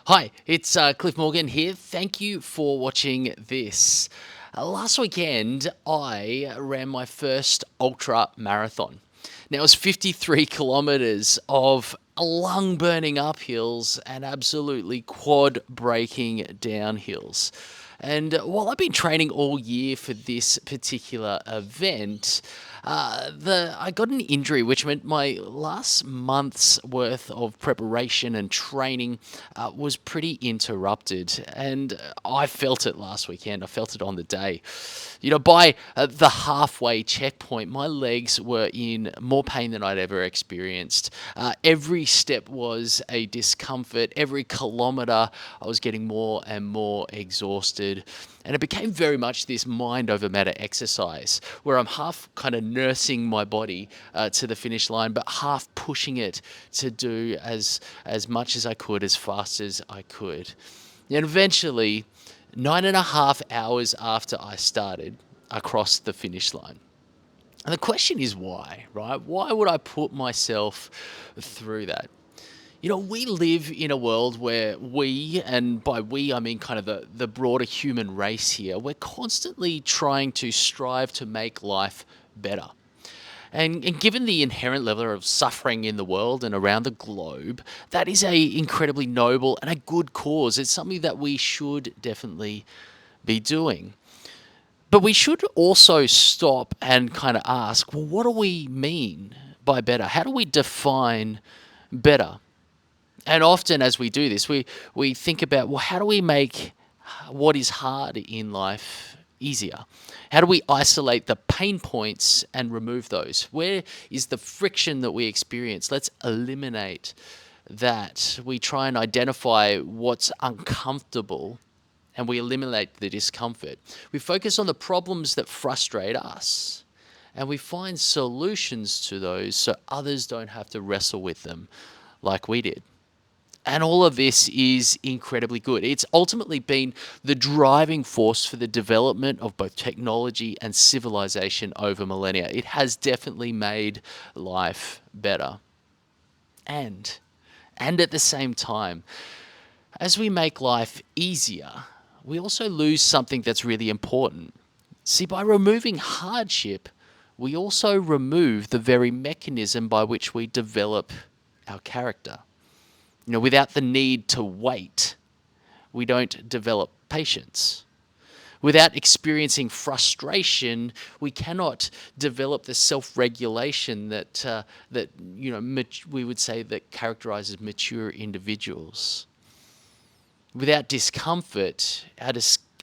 Hi, it's Cliff Morgan here. Thank you for watching this. Last weekend, I ran my first ultra marathon. Now, it was 53 kilometers of lung burning uphills and absolutely quad breaking downhills. And while I've been training all year for this particular event, I got an injury, which meant my last month's worth of preparation and training was pretty interrupted, and I felt it last weekend. I felt it on the day. By the halfway checkpoint, my legs were in more pain than I'd ever experienced. Every step was a discomfort. Every kilometer, I was getting more and more exhausted. And it became very much this mind over matter exercise where I'm half kind of nursing my body to the finish line, but half pushing it to do as much as I could, as fast as I could. And eventually, 9.5 hours after I started, I crossed the finish line. And the question is why, right? Why would I put myself through that? We live in a world where we, and by we I mean kind of the broader human race here, we're constantly trying to strive to make life better. And given the inherent level of suffering in the world and around the globe, that is a incredibly noble and a good cause. It's something that we should definitely be doing. But we should also stop and kind of ask, well, what do we mean by better? How do we define better? And often as we do this, we think about, well, how do we make what is hard in life easier? How do we isolate the pain points and remove those? Where is the friction that we experience? Let's eliminate that. We try and identify what's uncomfortable and we eliminate the discomfort. We focus on the problems that frustrate us and we find solutions to those so others don't have to wrestle with them like we did. And all of this is incredibly good. It's ultimately been the driving force for the development of both technology and civilization over millennia. It has definitely made life better. And at the same time, as we make life easier, we also lose something that's really important. See, by removing hardship, we also remove the very mechanism by which we develop our character. Without the need to wait, we don't develop patience. Without experiencing frustration, we cannot develop the self-regulation that we would say that characterizes mature individuals. Without discomfort,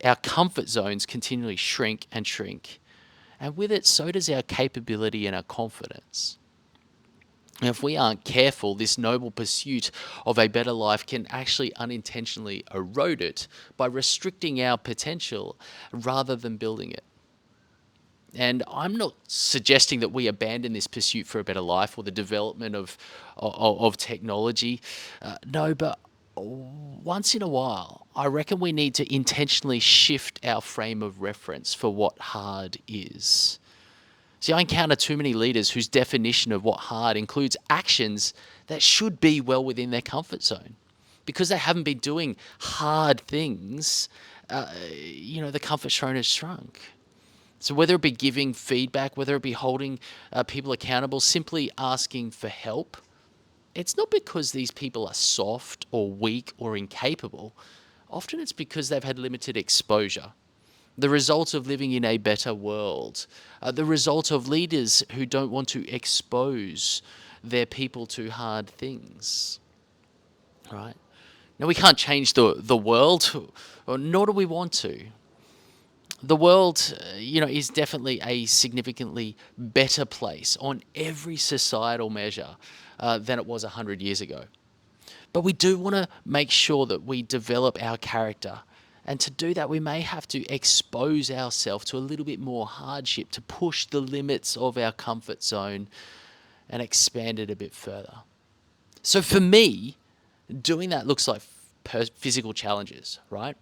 our comfort zones continually shrink and shrink. And with it, so does our capability and our confidence. And if we aren't careful, this noble pursuit of a better life can actually unintentionally erode it by restricting our potential rather than building it. And I'm not suggesting that we abandon this pursuit for a better life or the development of technology. No, but once in a while, I reckon we need to intentionally shift our frame of reference for what hard is. See, I encounter too many leaders whose definition of what hard includes actions that should be well within their comfort zone. Because they haven't been doing hard things, the comfort zone has shrunk. So whether it be giving feedback, whether it be holding people accountable, simply asking for help, it's not because these people are soft or weak or incapable. Often it's because they've had limited exposure. The result of living in a better world, the result of leaders who don't want to expose their people to hard things, right? Now, we can't change the world, nor do we want to. The world, is definitely a significantly better place on every societal measure than it was 100 years ago. But we do want to make sure that we develop our character. And to do that, we may have to expose ourselves to a little bit more hardship, to push the limits of our comfort zone and expand it a bit further. So for me, doing that looks like physical challenges, right?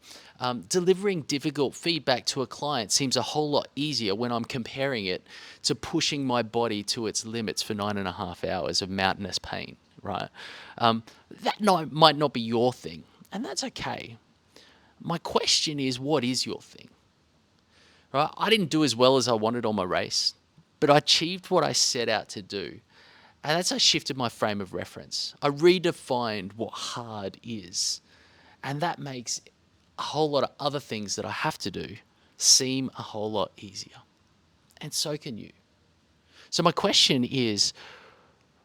Delivering difficult feedback to a client seems a whole lot easier when I'm comparing it to pushing my body to its limits for 9.5 hours of mountainous pain, right? That might not be your thing. And that's okay. My question is, what is your thing? Right? I didn't do as well as I wanted on my race, but I achieved what I set out to do. And that's I shifted my frame of reference. I redefined what hard is. And that makes a whole lot of other things that I have to do seem a whole lot easier. And so can you. So my question is,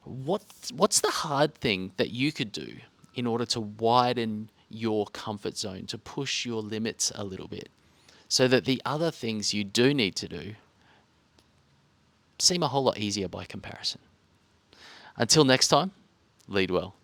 what's the hard thing that you could do in order to widen your comfort zone, to push your limits a little bit, so that the other things you do need to do seem a whole lot easier by comparison? Until next time, lead well.